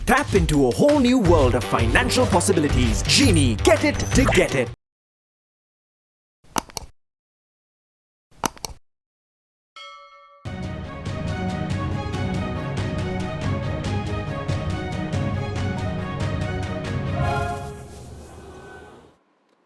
Tap into a whole new world of financial possibilities. Genie, get it to get it.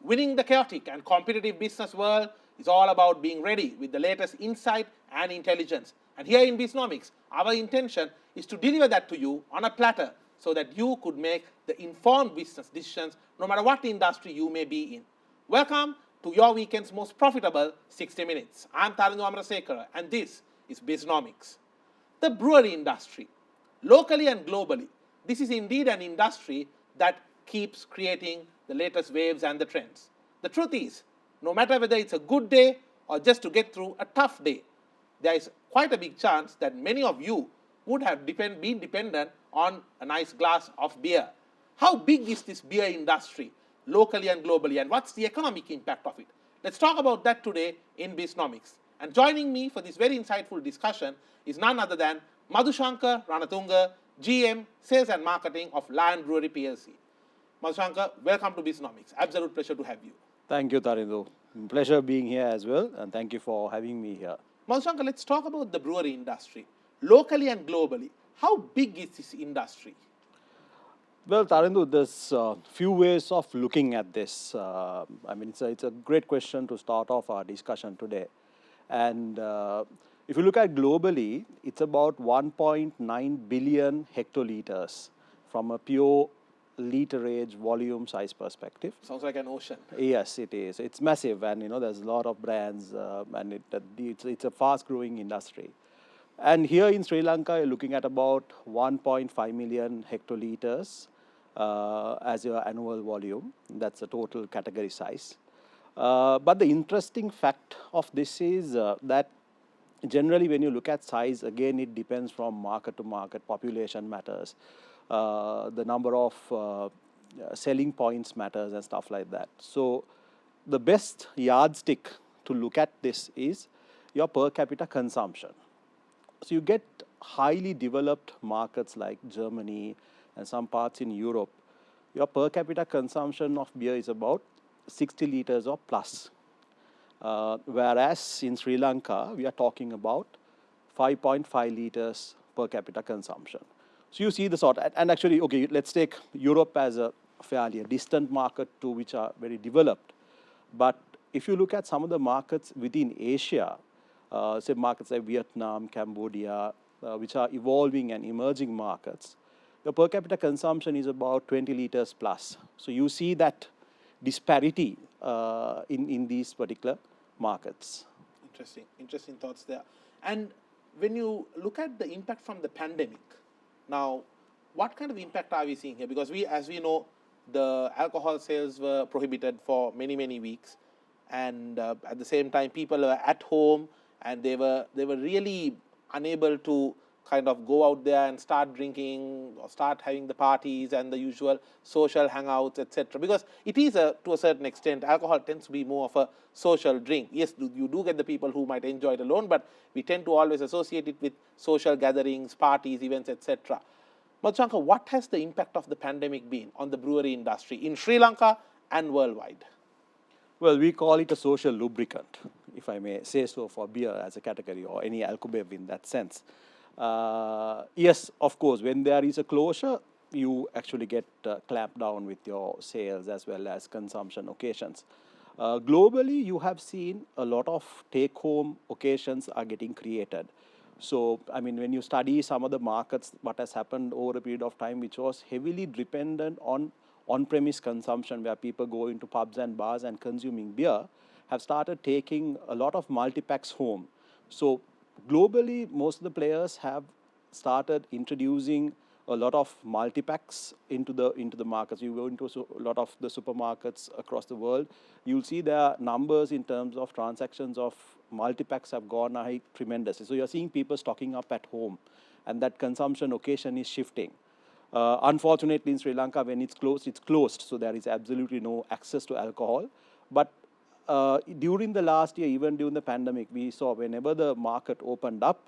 Winning the chaotic and competitive business world is all about being ready with the latest insight and intelligence. And here in Biznomics, our intention is to deliver that to you on a platter so that you could make the informed business decisions no matter what industry you may be in. Welcome to your weekend's most profitable 60 minutes. I'm Tarandu Amrasekara and this is Biznomics. The brewery industry, locally and globally, this is indeed an industry that keeps creating the latest waves and the trends. The truth is, no matter whether it's a good day or just to get through a tough day, there is quite a big chance that many of you would have been dependent on a nice glass of beer. How big is this beer industry, locally and globally, and what's the economic impact of it? Let's talk about that today in Biznomics. And joining me for this very insightful discussion is none other than Madushanka Ranatunga, GM, Sales and Marketing of Lion Brewery PLC. Madushanka, welcome to Biznomics. Absolute pleasure to have you. Thank you, Tarindu. Pleasure being here as well, and thank you for having me here. Madushanka, let's talk about the brewery industry, locally and globally. How big is this industry? Well, Tarindu, there's a few ways of looking at this. It's a great question to start off our discussion today. And if you look at globally, it's about 1.9 billion hectoliters from a pure literage volume size perspective. Sounds like an ocean. Yes, it is. It's massive, and there's a lot of brands, and it's a fast-growing industry. And here in Sri Lanka, you're looking at about 1.5 million hectoliters as your annual volume. That's the total category size. But the interesting fact of this is that generally when you look at size, again, it depends from market to market. Population matters. The number of selling points matters and stuff like that. So the best yardstick to look at this is your per capita consumption. So you get highly developed markets like Germany and some parts in Europe. Your per capita consumption of beer is about 60 liters or plus. Whereas in Sri Lanka, we are talking about 5.5 liters per capita consumption. So you see the sort, and actually, okay, let's take Europe as a fairly distant market to which are very developed. But if you look at some of the markets within Asia, say markets like Vietnam, Cambodia, which are evolving and emerging markets, the per capita consumption is about 20 liters plus. So you see that disparity in these particular markets. Interesting thoughts there. And when you look at the impact from the pandemic, now, what kind of impact are we seeing here? Because as we know, the alcohol sales were prohibited for many, many weeks. And at the same time, people were at home and they were really unable to kind of go out there and start drinking or start having the parties and the usual social hangouts, etc. Because it is, to a certain extent, alcohol tends to be more of a social drink. Yes, you do get the people who might enjoy it alone, but we tend to always associate it with social gatherings, parties, events, etc. Madushanka, what has the impact of the pandemic been on the brewery industry in Sri Lanka and worldwide? Well, we call it a social lubricant, if I may say so, for beer as a category or any alcobev in that sense. Yes, of course, when there is a closure, you actually get clamped down with your sales as well as consumption occasions. Globally, you have seen a lot of take-home occasions are getting created. So, when you study some of the markets, what has happened over a period of time, which was heavily dependent on on-premise consumption, where people go into pubs and bars and consuming beer, have started taking a lot of multi-packs home. So, globally, most of the players have started introducing a lot of multi-packs into the markets. You go into a lot of the supermarkets across the world, you'll see their numbers in terms of transactions of multi-packs have gone high tremendously. So you're seeing people stocking up at home, and that consumption occasion is shifting. Unfortunately, in Sri Lanka, when it's closed, so there is absolutely no access to alcohol. But during the last year, even during the pandemic, we saw whenever the market opened up,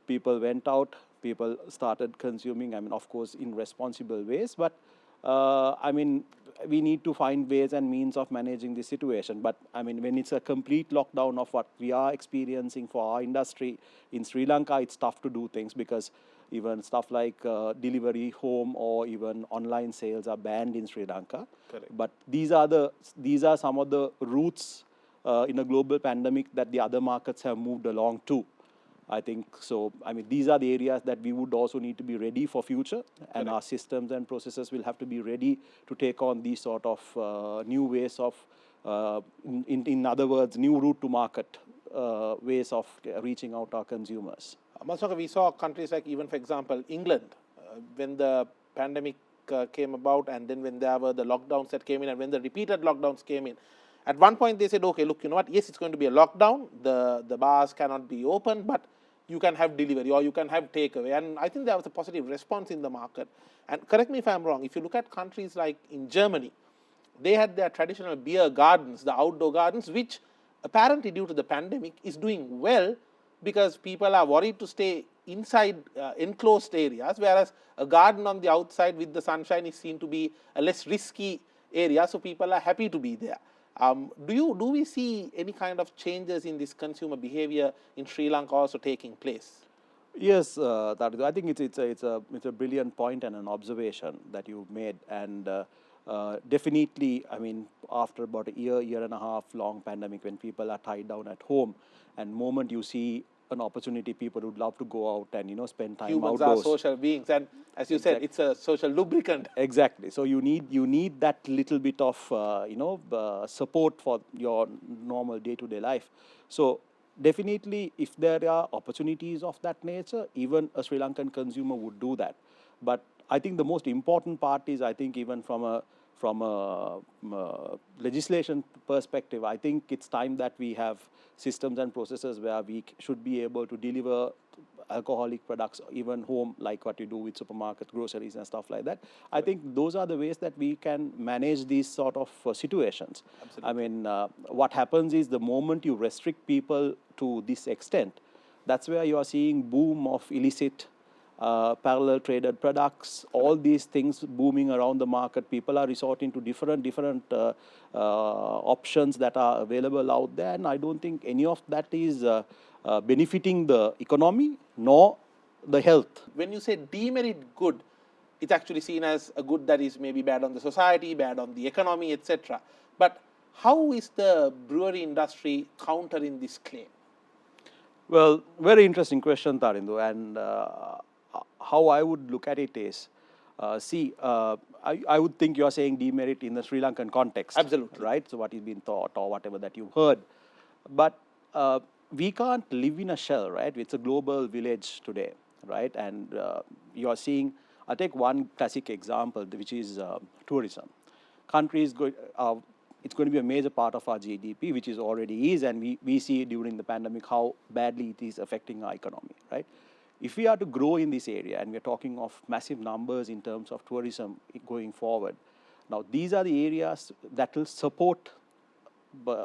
people went out people started consuming, I mean, of course, in responsible ways, but I mean, we need to find ways and means of managing the situation. But I mean, when it's a complete lockdown of what we are experiencing for our industry in Sri Lanka, it's tough to do things because even stuff like delivery home or even online sales are banned in Sri Lanka. Correct. But these are some of the routes in a global pandemic that the other markets have moved along to. I think so. I mean, these are the areas that we would also need to be ready for future, and our systems and processes will have to be ready to take on these sort of new ways of, in other words, new route to market ways of reaching out our consumers. Madushanka, we saw countries like, even for example, England, when the pandemic came about, and then when there were the lockdowns that came in, and when the repeated lockdowns came in. At one point they said, okay, look, you know what, yes, it's going to be a lockdown, the bars cannot be open, but you can have delivery or you can have takeaway. And I think there was a positive response in the market. And correct me if I'm wrong, if you look at countries like in Germany, they had their traditional beer gardens, the outdoor gardens, which apparently due to the pandemic is doing well because people are worried to stay inside enclosed areas, whereas a garden on the outside with the sunshine is seen to be a less risky area, so people are happy to be there. Do we see any kind of changes in this consumer behavior in Sri Lanka also taking place? Yes, I think it's a brilliant point and an observation that you've made, and definitely, I mean, after about a year and a half long pandemic, when people are tied down at home, and moment you see an opportunity, people would love to go out and spend time Humans outdoors. are social beings, and as you said, it's a social lubricant. Exactly. So you need that little bit of support for your normal day-to-day life. So definitely, if there are opportunities of that nature, even a Sri Lankan consumer would do that. But I think the most important part is, I think, even from a legislation perspective, I think it's time that we have systems and processes where we should be able to deliver alcoholic products even home, like what you do with supermarket groceries and stuff like that. I think those are the ways that we can manage these sort of situations. Absolutely. I mean, what happens is the moment you restrict people to this extent, that's where you are seeing boom of illicit parallel traded products, all these things booming around the market. People are resorting to different options that are available out there, and I don't think any of that is benefiting the economy nor the health. When you say demerit good, it's actually seen as a good that is maybe bad on the society, bad on the economy, etc. But how is the brewery industry countering this claim? Well, very interesting question, Tarindu, and how I would look at it is, I would think you are saying demerit in the Sri Lankan context. Absolutely. Right? So what is being thought or whatever that you've heard. But we can't live in a shell, right? It's a global village today, right? And you are seeing, I'll take one classic example, which is tourism. Countries it's going to be a major part of our GDP, which is already is, and we see during the pandemic how badly it is affecting our economy, right? If we are to grow in this area, and we're talking of massive numbers in terms of tourism going forward, now these are the areas that will support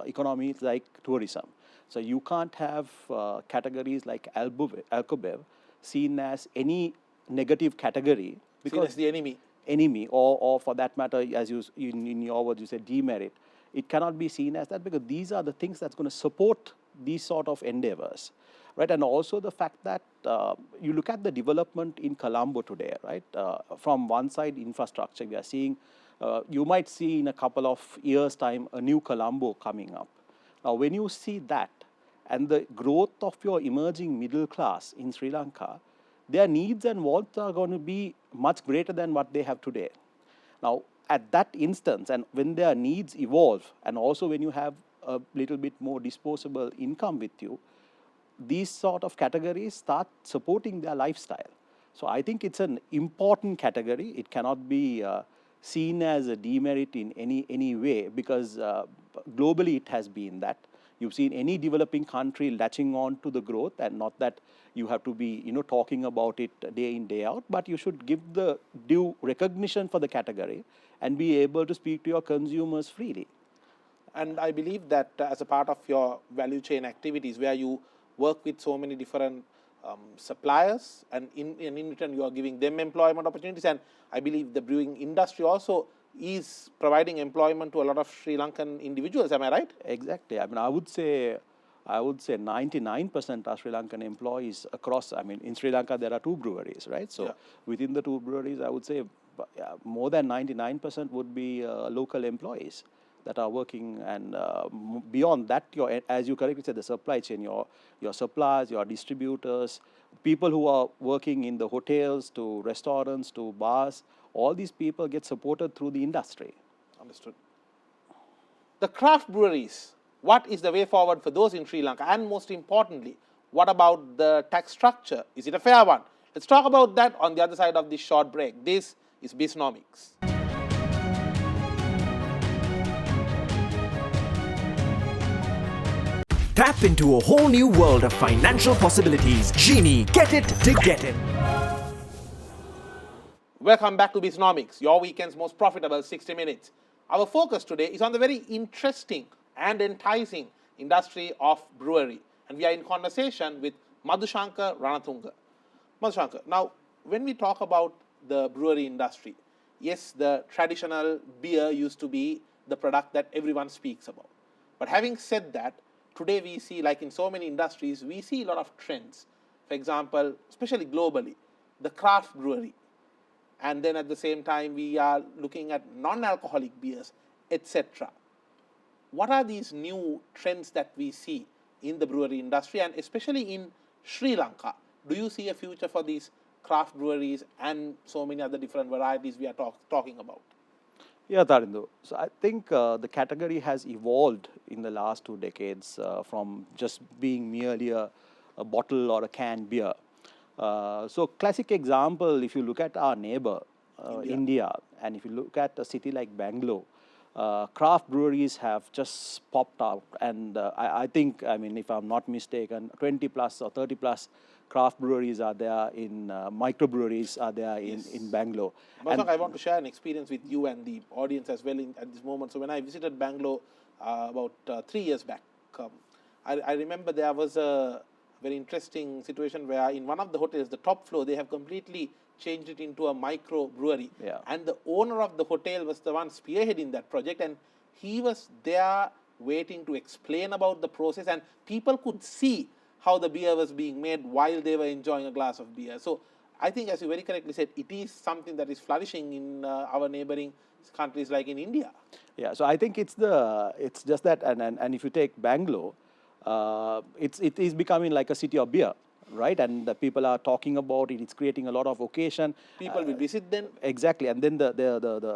economies like tourism. So you can't have categories like alcobev seen as any negative category, because Seen as the enemy. or for that matter, as in your words you said demerit. It cannot be seen as that, because these are the things that's going to support these sort of endeavors, right? And also the fact that you look at the development in Colombo today, right? From one side, infrastructure, we are seeing, you might see in a couple of years' time a new Colombo coming up. Now, when you see that and the growth of your emerging middle class in Sri Lanka, their needs and wants are going to be much greater than what they have today. Now, at that instance, and when their needs evolve, and also when you have a little bit more disposable income with you, these sort of categories start supporting their lifestyle. So I think it's an important category. It cannot be seen as a demerit in any way, because globally it has been that. You've seen any developing country latching on to the growth, and not that you have to be talking about it day in, day out, but you should give the due recognition for the category and be able to speak to your consumers freely. And I believe that as a part of your value chain activities, where you work with so many different suppliers, and in return you are giving them employment opportunities. And I believe the brewing industry also is providing employment to a lot of Sri Lankan individuals. Am I right? Exactly. I mean, I would say 99% are Sri Lankan employees across. I mean, in Sri Lanka there are 2 breweries, right? So Yeah. within the 2 breweries, I would say more than 99% would be local employees that are working, and beyond that, as you correctly said, the supply chain, your suppliers, your distributors, people who are working in the hotels to restaurants to bars, all these people get supported through the industry. Understood. The craft breweries, what is the way forward for those in Sri Lanka? And most importantly, what about the tax structure? Is it a fair one? Let's talk about that on the other side of this short break. This is Biznomics. Tap into a whole new world of financial possibilities. Genie, get it to get it. Welcome back to Biznomics, your weekend's most profitable 60 minutes. Our focus today is on the very interesting and enticing industry of brewery. And we are in conversation with Madushanka Ranatunga. Madushanka, now when we talk about the brewery industry, yes, the traditional beer used to be the product that everyone speaks about. But having said that, today we see, like in so many industries, we see a lot of trends. For example, especially globally, the craft brewery. And then at the same time, we are looking at non-alcoholic beers, etc. What are these new trends that we see in the brewery industry, and especially in Sri Lanka? Do you see a future for these craft breweries and so many other different varieties we are talking about? Yeah, Tarindu. So I think the category has evolved in the last 2 decades from just being merely a bottle or a canned beer. So classic example, if you look at our neighbor, India, and if you look at a city like Bangalore, craft breweries have just popped out. And I think, I mean, if I'm not mistaken, 20 plus or 30 plus craft breweries are there in, microbreweries are there in Bangalore. Madushanka, I want to share an experience with you and the audience as well at this moment. So when I visited Bangalore about 3 years back, I remember there was a very interesting situation where in one of the hotels, the top floor, they have completely changed it into a microbrewery. Yeah. And the owner of the hotel was the one spearheading that project, and he was there waiting to explain about the process, and people could see how the beer was being made while they were enjoying a glass of beer. So I think, as you very correctly said, it is something that is flourishing in our neighboring countries like in India. Yeah, so I think it's just that, and if you take Bangalore, it is becoming like a city of beer, right? And the people are talking about it. It's creating a lot of occasion. People will visit then. Exactly, and then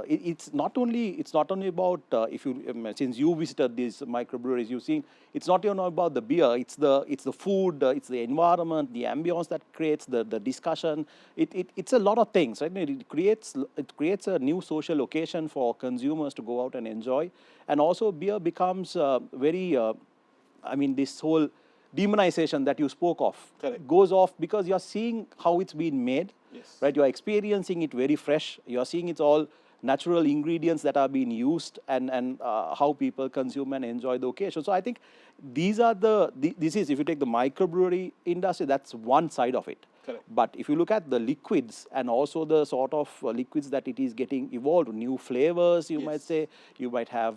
it's not only about if you since you visited these microbreweries, you've seen it's not only about the beer. It's the food, it's the environment, the ambience that creates the discussion. It's a lot of things, right? It creates a new social occasion for consumers to go out and enjoy, and also beer becomes very. I mean, this whole demonization that you spoke of goes off because you're seeing how it's been made, right? You're experiencing it very fresh. You're seeing it's all natural ingredients that are being used, and how people consume and enjoy the occasion. So I think these are this is, if you take the microbrewery industry, that's one side of it. Correct. But if you look at the liquids and also the sort of liquids that it is getting evolved, new flavors, you might say, you might have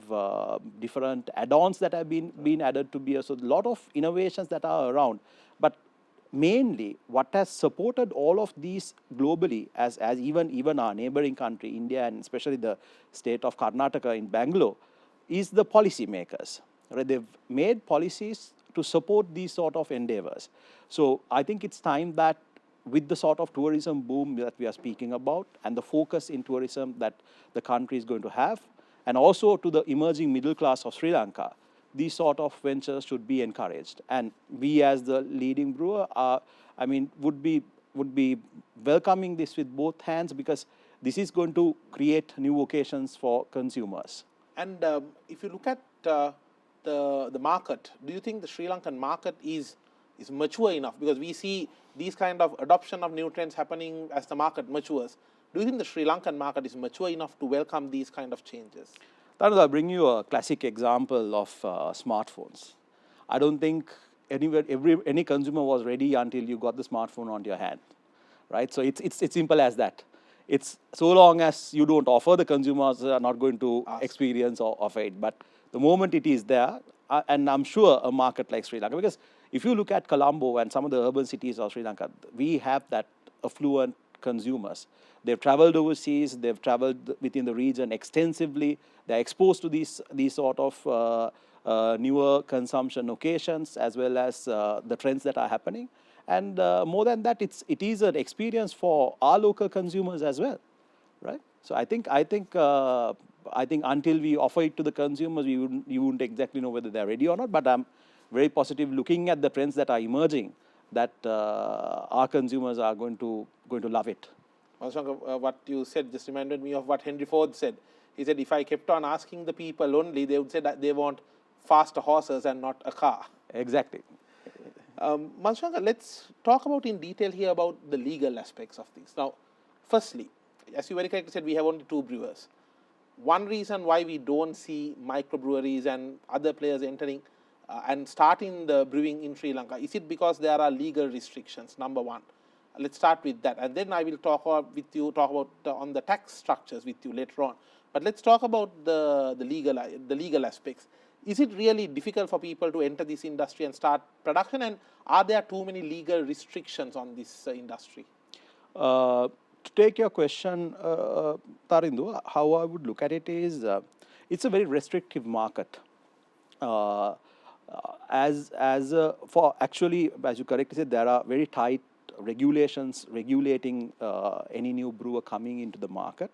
different add-ons that have been added to beer. So a lot of innovations that are around. But mainly what has supported all of these globally, as even our neighboring country, India, and especially the state of Karnataka in Bangalore, is the policy makers. Right? They've made policies to support these sort of endeavors. So I think it's time that with the sort of tourism boom that we are speaking about, and the focus in tourism that the country is going to have, and also to the emerging middle class of Sri Lanka, these sort of ventures should be encouraged. And we, as the leading brewer, would be welcoming this with both hands, because this is going to create new occasions for consumers. And if you look at the market, do you think the Sri Lankan market is mature enough? Because we see these kind of adoption of new trends happening as the market matures. Do you think the Sri Lankan market is mature enough to welcome these kind of changes? I'll bring you a classic example of smartphones. I don't think any consumer was ready until you got the smartphone on your hand, right? So it's simple as that. It's so long as you don't offer, the consumers are not going to experience or offer it. But the moment it is there, and I'm sure a market like Sri Lanka, because if you look at Colombo and some of the urban cities of Sri Lanka, we have that affluent consumers. They've traveled overseas, they've traveled within the region extensively, they're exposed to these sort of newer consumption occasions as well as the trends that are happening. And more than that, it is an experience for our local consumers as well, right? So I think until we offer it to the consumers, you wouldn't exactly know whether they're ready or not. But I'm very positive, looking at the trends that are emerging, that our consumers are going to love it. Madushanka, what you said just reminded me of what Henry Ford said. He said, if I kept on asking the people only, they would say that they want faster horses and not a car. Exactly. Madushanka, let's talk about in detail here about the legal aspects of things. Now, firstly, as you very correctly said, we have only 2 brewers. One reason why we don't see microbreweries and other players entering and starting the brewing in Sri Lanka, is it because there are legal restrictions? Number one. Let's start with that, and then I will talk about on the tax structures with you later on. But let's talk about the legal aspects. Is it really difficult for people to enter this industry and start production, and are there too many legal restrictions on this industry? To take your question, Tarindu, how I would look at it is, it's a very restrictive market. For actually, as you correctly said, there are very tight regulations regulating any new brewer coming into the market.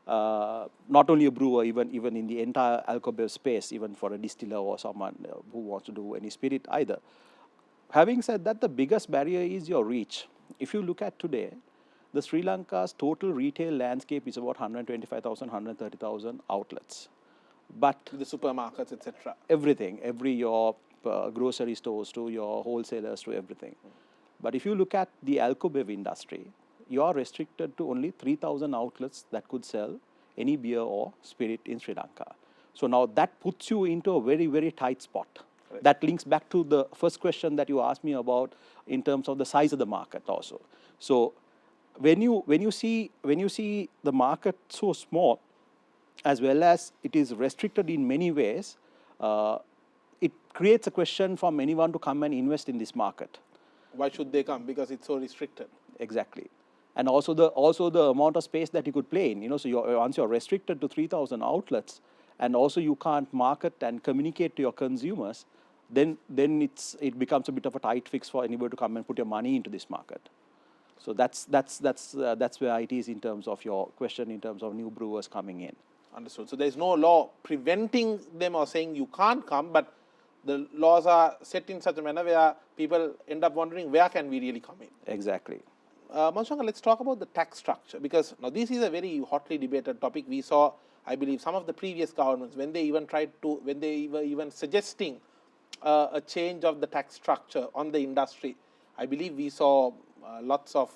Not only a brewer, even in the entire alcohol space, even for a distiller or someone who wants to do any spirit either. Having said that, the biggest barrier is your reach. If you look at today, the Sri Lanka's total retail landscape is about 125,000, 130,000 outlets. But the supermarkets, etc. Everything, your grocery stores to your wholesalers to everything. But if you look at the alcohol industry, you are restricted to only 3,000 outlets that could sell any beer or spirit in Sri Lanka. So now that puts you into a very, very tight spot. Right. That links back to the first question that you asked me about in terms of the size of the market also. So when you see the market so small, as well as it is restricted in many ways, it creates a question from anyone to come and invest in this market. Why should they come? Because it's so restricted. Exactly. And also the amount of space that you could play in. So once you're restricted to 3,000 outlets, and also you can't market and communicate to your consumers, then it becomes a bit of a tight fix for anybody to come and put your money into this market. So that's where it is in terms of your question, in terms of new brewers coming in. Understood. So there is no law preventing them or saying you can't come, but the laws are set in such a manner where people end up wondering, where can we really come in? Exactly. Madushanka, let's talk about the tax structure, because now this is a very hotly debated topic. We saw, I believe, some of the previous governments, when they were even suggesting a change of the tax structure on the industry, I believe we saw lots of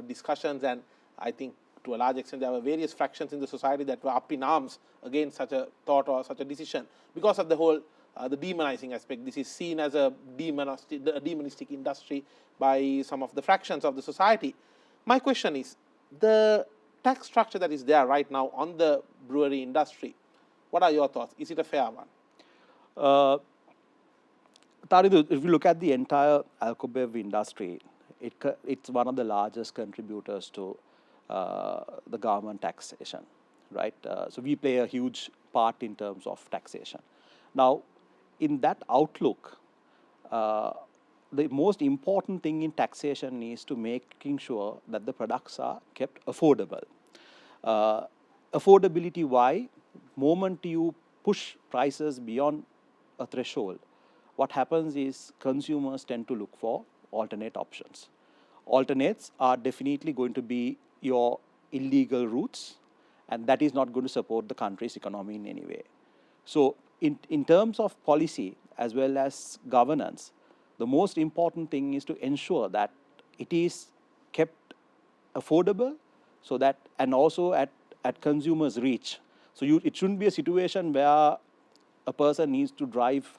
discussions, and I think to a large extent there were various fractions in the society that were up in arms against such a thought or such a decision because of the whole the demonizing aspect. This is seen as a demonistic industry by some of the fractions of the society. My question is, the tax structure that is there right now on the brewery industry, what are your thoughts? Is it a fair one? Taridu, if you look at the entire alcohol industry, it's one of the largest contributors to the government taxation, right? So we play a huge part in terms of taxation. Now, in that outlook, the most important thing in taxation is to making sure that the products are kept affordable. Affordability, why? Moment you push prices beyond a threshold, what happens is consumers tend to look for alternate options. Alternates are definitely going to be your illegal routes, and that is not going to support the country's economy in any way. So in terms of policy as well as governance, the most important thing is to ensure that it is kept affordable, so that, and also at consumers' reach. So it shouldn't be a situation where a person needs to drive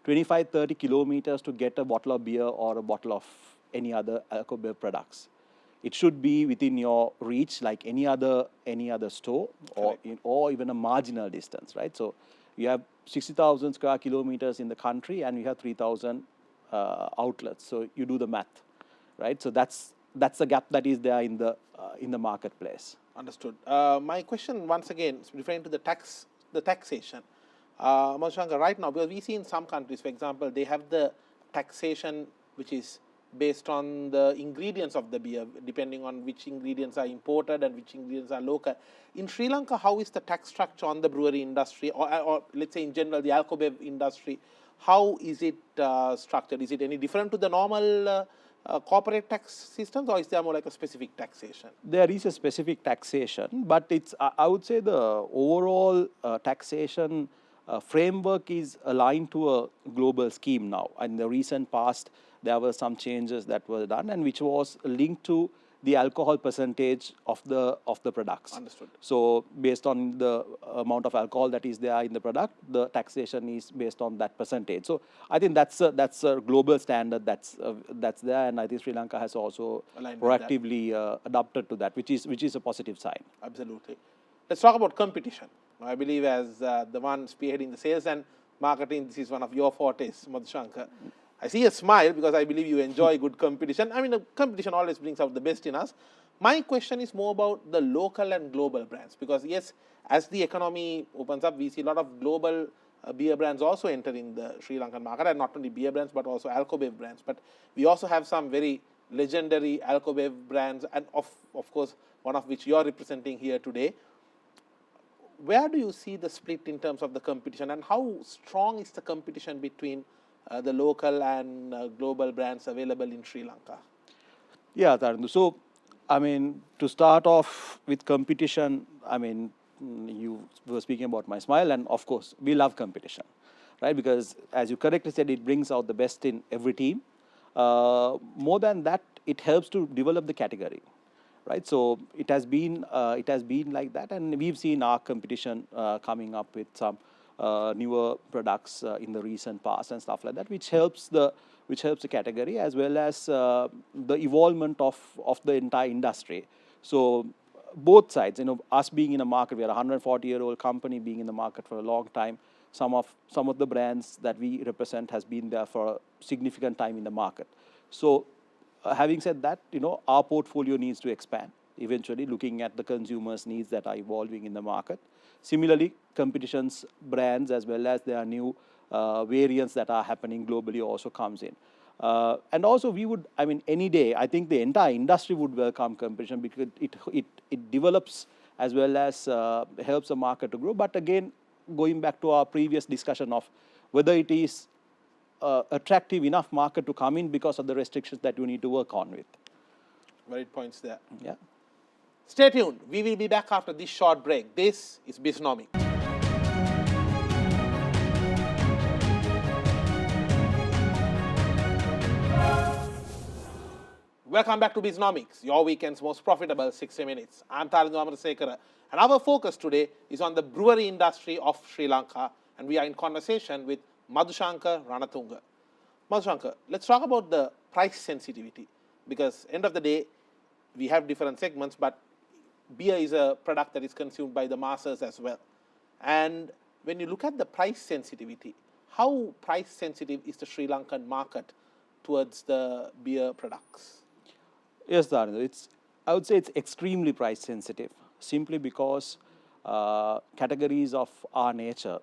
25, 30 kilometers to get a bottle of beer or a bottle of any other alcohol products. It should be within your reach, like any other store, or even a marginal distance, right? So you have 60,000 square kilometers in the country, and you have 3,000 outlets. So you do the math, right? So that's the gap that is there in the marketplace. Understood. My question once again is referring to the taxation. Madushanka, right now, because we see in some countries, for example, they have the taxation which is based on the ingredients of the beer, depending on which ingredients are imported and which ingredients are local. In Sri Lanka, how is the tax structure on the brewery industry, or let's say in general the alcohol industry? How is it structured? Is it any different to the normal corporate tax systems, or is there more like a specific taxation? There is a specific taxation, but it's, I would say, the overall taxation framework is aligned to a global scheme now. In the recent past, there were some changes that were done, and which was linked to the alcohol percentage of the products. Understood. So based on the amount of alcohol that is there in the product, the taxation is based on that percentage. So I think that's a global standard that's there, and I think Sri Lanka has also proactively adapted to that, which is a positive sign. Absolutely. Let's talk about competition. I believe as the one spearheading the sales and marketing, this is one of your fortes, Madushanka. I see a smile because I believe you enjoy good competition. I mean, the competition always brings out the best in us. My question is more about the local and global brands, because yes, as the economy opens up, we see a lot of global beer brands also entering the Sri Lankan market, and not only beer brands but also alcohol brands. But we also have some very legendary alcohol brands, and of course one of which you are representing here today. Where do you see the split in terms of the competition, and how strong is the competition between the local and global brands available in Sri Lanka? Yeah, Tarandu. So, I mean, to start off with competition, I mean, you were speaking about my smile, and of course, we love competition, right? Because as you correctly said, it brings out the best in every team. More than that, it helps to develop the category, right? So it has been like that, and we've seen our competition coming up with some newer products in the recent past and stuff like that, which helps the category, as well as the evolvement of the entire industry. So both sides, us being in a market, we are a 140-year-old company being in the market for a long time. Some of the brands that we represent has been there for a significant time in the market. So having said that, our portfolio needs to expand eventually, looking at the consumers' needs that are evolving in the market. Similarly, competition's brands, as well as their new variants that are happening globally, also comes in. And also we would, I mean, any day, I think the entire industry would welcome competition, because it develops as well as helps the market to grow. But again, going back to our previous discussion of whether it is attractive enough market to come in because of the restrictions that you need to work on with. Valid points there. Yeah. Stay tuned. We will be back after this short break. This is Biznomics. Welcome back to Biznomics, your weekend's most profitable 60 minutes. I'm Tarandu Amarasekara, and our focus today is on the brewery industry of Sri Lanka, and we are in conversation with Madushanka Ranatunga. Madushanka, let's talk about the price sensitivity, because end of the day, we have different segments, but beer is a product that is consumed by the masses as well. And when you look at the price sensitivity, how price sensitive is the Sri Lankan market towards the beer products? Yes, Dharandu, I would say it's extremely price sensitive, simply because categories of our nature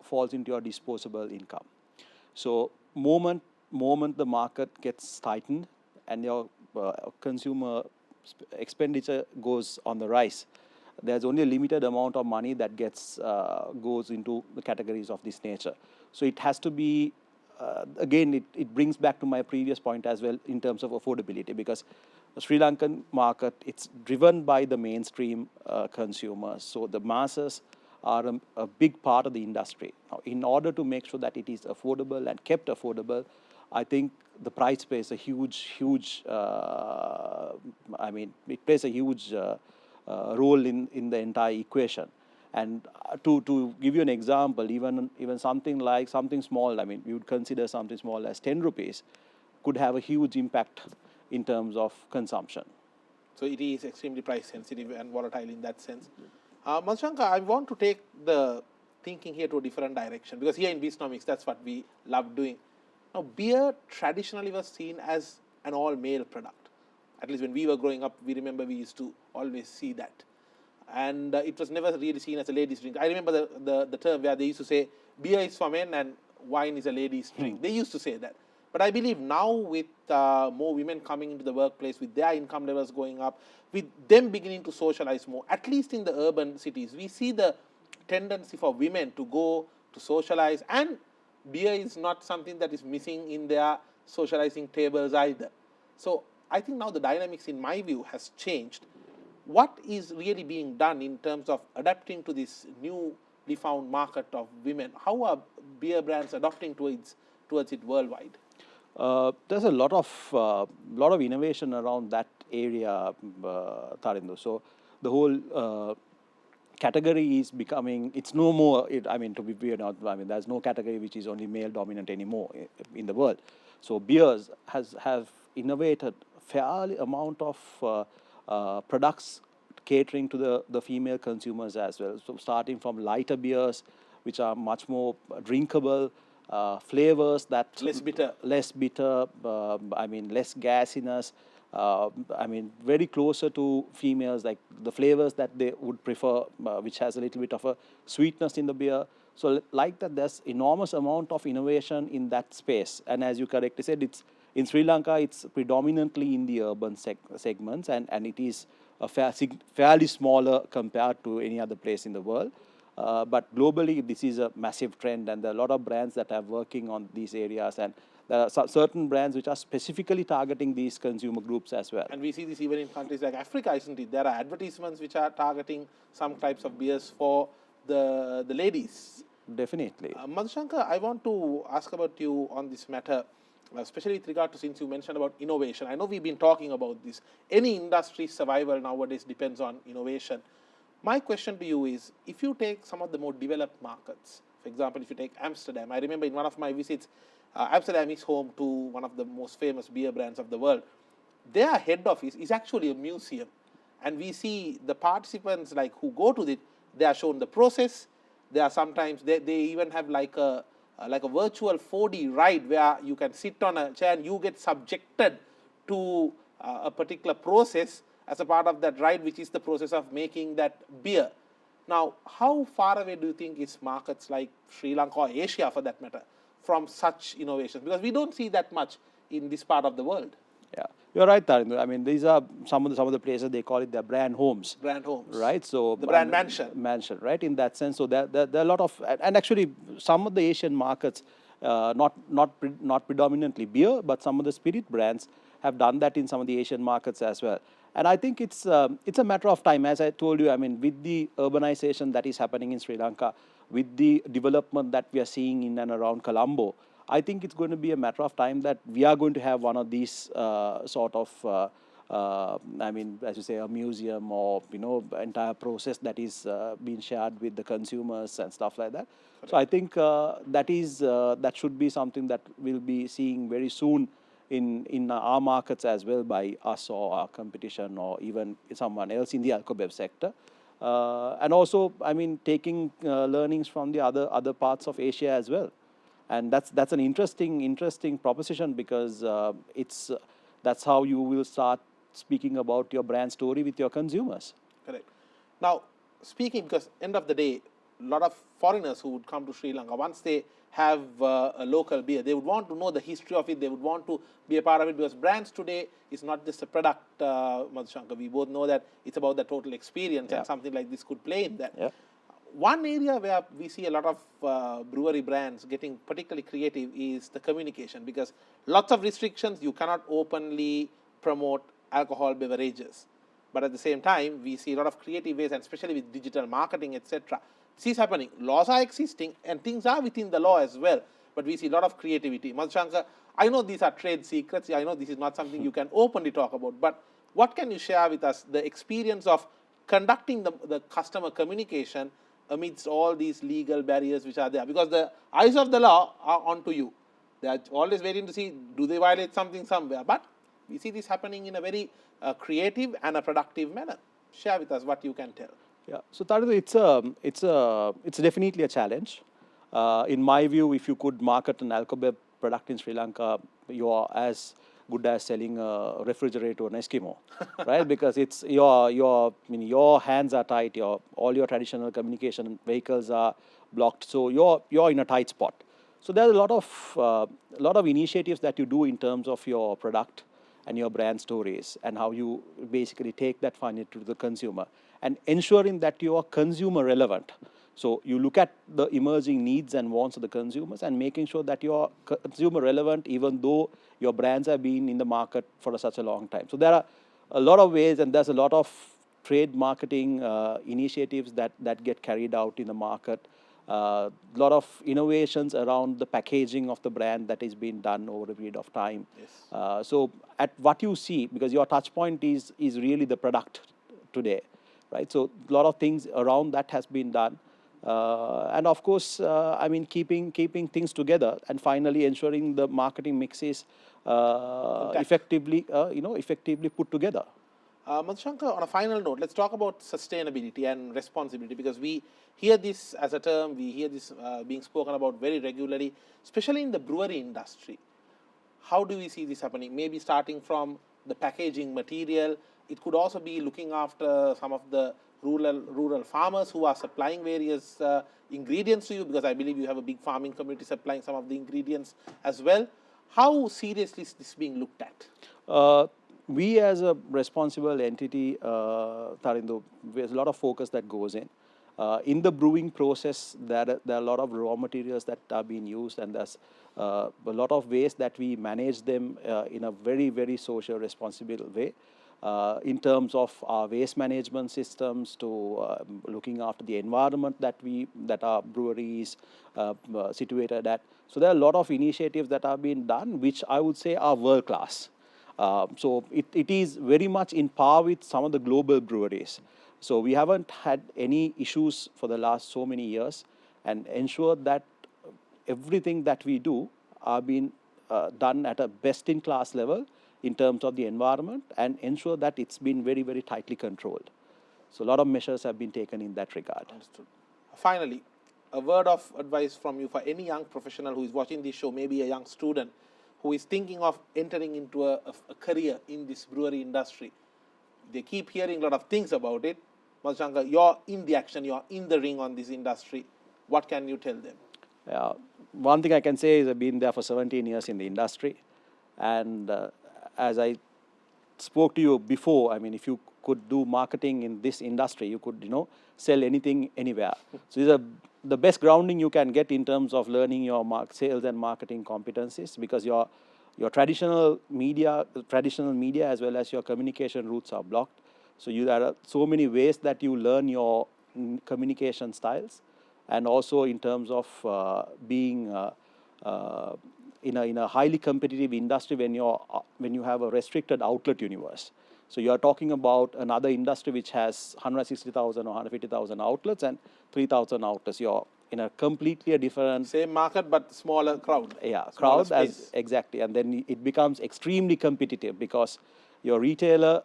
falls into your disposable income. So moment the market gets tightened and your consumer expenditure goes on the rise, there's only a limited amount of money that goes into the categories of this nature. So it has to be, again, it brings back to my previous point as well in terms of affordability, because the Sri Lankan market, it's driven by the mainstream consumers. So the masses are a big part of the industry. Now, in order to make sure that it is affordable and kept affordable, I think the price plays a huge, it plays a huge role in the entire equation. And to give you an example, even something small, I mean, we would consider something small as 10 rupees, could have a huge impact in terms of consumption. So it is extremely price sensitive and volatile in that sense. Madushanka, I want to take the thinking here to a different direction, because here in Beastnomics, that's what we love doing. Now, beer traditionally was seen as an all-male product. At least when we were growing up, we remember we used to always see that. And it was never really seen as a ladies' drink. I remember the term where they used to say, beer is for men and wine is a ladies' drink. They used to say that. But I believe now with more women coming into the workplace, with their income levels going up, with them beginning to socialize more, at least in the urban cities, we see the tendency for women to go to socialize, and beer is not something that is missing in their socializing tables either. So I think now the dynamics, in my view, has changed. What is really being done in terms of adapting to this newly found market of women? How are beer brands adapting towards it worldwide? There's a lot of innovation around that area, Tarinder. So the whole category is becoming, it's no more, to be clear, there's no category which is only male dominant anymore in the world. So beers have innovated fairly amount of products catering to the female consumers as well. So starting from lighter beers, which are much more drinkable, flavors that less bitter, less gassiness. Very closer to females, like the flavors that they would prefer, which has a little bit of a sweetness in the beer. So like that, there's enormous amount of innovation in that space. And as you correctly said, it's in Sri Lanka, it's predominantly in the urban segments, and it is a fairly smaller compared to any other place in the world. But globally, this is a massive trend, and there are a lot of brands that are working on these areas, and there are certain brands which are specifically targeting these consumer groups as well. And we see this even in countries like Africa, isn't it? There are advertisements which are targeting some types of beers for the ladies. Definitely. Madushanka, I want to ask about you on this matter, especially with regard to, since you mentioned about innovation. I know we've been talking about this. Any industry's survival nowadays depends on innovation. My question to you is, if you take some of the more developed markets, for example, if you take Amsterdam, I remember in one of my visits, Amsterdam is home to one of the most famous beer brands of the world. Their head office is actually a museum. And we see the participants who go to it, they are shown the process. They are sometimes, they even have like a virtual 4D ride where you can sit on a chair and you get subjected to a particular process as a part of that ride, which is the process of making that beer. Now, how far away do you think is markets like Sri Lanka or Asia, for that matter, from such innovations? Because we don't see that much in this part of the world. Yeah, you're right, Tarinder. These are some of the places, they call it their brand homes. Brand homes. Right? So the brand mansion. Mansion, right? In that sense. So there are a lot of, and actually some of the Asian markets, not predominantly beer, but some of the spirit brands have done that in some of the Asian markets as well. And I think it's a matter of time. As I told you, with the urbanization that is happening in Sri Lanka, with the development that we are seeing in and around Colombo, I think it's going to be a matter of time that we are going to have one of these as you say, a museum or, entire process that is being shared with the consumers and stuff like that. Correct. So I think that should be something that we'll be seeing very soon in our markets as well, by us or our competition or even someone else in the alcobev sector. And also, taking learnings from the other parts of Asia as well. And that's an interesting proposition, because that's how you will start speaking about your brand story with your consumers. Correct. Now, speaking, because end of the day, a lot of foreigners who would come to Sri Lanka, once they have a local beer, they would want to know the history of it, they would want to be a part of it, because brands today is not just a product, Madushanka. We both know that it's about the total experience, and something like this could play in that. Yeah. One area where we see a lot of brewery brands getting particularly creative is the communication, because lots of restrictions, you cannot openly promote alcohol beverages. But at the same time, we see a lot of creative ways, and especially with digital marketing, etc. This is happening. Laws are existing, and things are within the law as well. But we see a lot of creativity. Madushanka, I know these are trade secrets. I know this is not something you can openly talk about. But what can you share with us, the experience of conducting the customer communication amidst all these legal barriers which are there? Because the eyes of the law are onto you. They are always waiting to see, do they violate something somewhere? But we see this happening in a very creative and a productive manner. Share with us what you can tell. Yeah, so Tarindu, it's definitely a challenge. In my view, if you could market an alcohol product in Sri Lanka, you are as good as selling a refrigerator to an Eskimo, right? Because it's your hands are tight, all your traditional communication vehicles are blocked, so you're in a tight spot. So there's a lot of initiatives that you do in terms of your product and your brand stories and how you basically take that finally to the consumer and ensuring that you are consumer relevant. So you look at the emerging needs and wants of the consumers and making sure that you are consumer relevant even though your brands have been in the market for such a long time. So there are a lot of ways, and there's a lot of trade marketing initiatives that get carried out in the market. A lot of innovations around the packaging of the brand that is being done over a period of time. Yes. So at what you see, because your touch point is really the product today, right? So a lot of things around that has been done. And of course, keeping things together and finally ensuring the marketing mix is effectively put together. Madushanka, on a final note, let's talk about sustainability and responsibility, because we hear this as a term, we hear this being spoken about very regularly, especially in the brewery industry. How do we see this happening? Maybe starting from the packaging material. It could also be looking after some of the rural farmers who are supplying various ingredients to you, because I believe you have a big farming community supplying some of the ingredients as well. How seriously is this being looked at? We as a responsible entity, Tarindu, there's a lot of focus that goes in. In the brewing process, there are a lot of raw materials that are being used, and there's a lot of ways that we manage them in a very, very social responsible way. In terms of our waste management systems to looking after the environment that our breweries situated at. So there are a lot of initiatives that are being done, which I would say are world class. So it is very much in par with some of the global breweries. So we haven't had any issues for the last so many years, and ensure that everything that we do are being done at a best-in-class level in terms of the environment, and ensure that it's been very, very tightly controlled. So a lot of measures have been taken in that regard. Understood. Finally, a word of advice from you for any young professional who is watching this show, maybe a young student who is thinking of entering into a career in this brewery industry. They keep hearing a lot of things about it. Madushanka, you're in the action, you're in the ring on this industry. What can you tell them? One thing I can say is I've been there for 17 years in the industry. And as I spoke to you before, if you could do marketing in this industry, you could, sell anything, anywhere. So these are the best grounding you can get in terms of learning your sales and marketing competencies, because your traditional media as well as your communication routes are blocked. So there are so many ways that you learn your communication styles, and also in terms of being in a highly competitive industry when you have a restricted outlet universe. So you are talking about another industry which has 160,000 or 150,000 outlets and 3,000 outlets. You're in a completely different... Same market, but smaller crowd. Yeah, smaller crowd, space. exactly. And then it becomes extremely competitive, because your retailer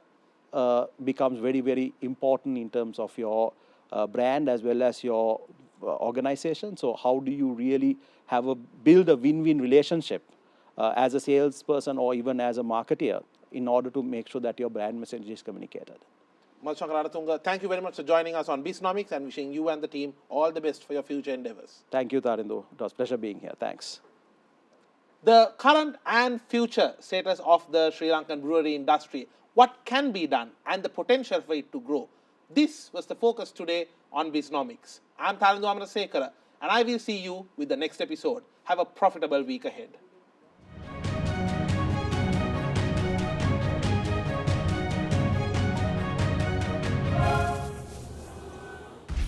becomes very, very important in terms of your brand as well as your organization. So how do you really build a win-win relationship as a salesperson or even as a marketer in order to make sure that your brand message is communicated? Madushanka Ranatunga, thank you very much for joining us on Biznomics, and wishing you and the team all the best for your future endeavors. Thank you, Tarindu. It was a pleasure being here. Thanks. The current and future status of the Sri Lankan brewery industry, what can be done, and the potential for it to grow. This was the focus today on Biznomics. I'm Tarindu Amarasekara, and I will see you with the next episode. Have a profitable week ahead.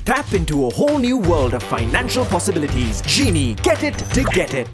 Tap into a whole new world of financial possibilities. Genie, get it to get it.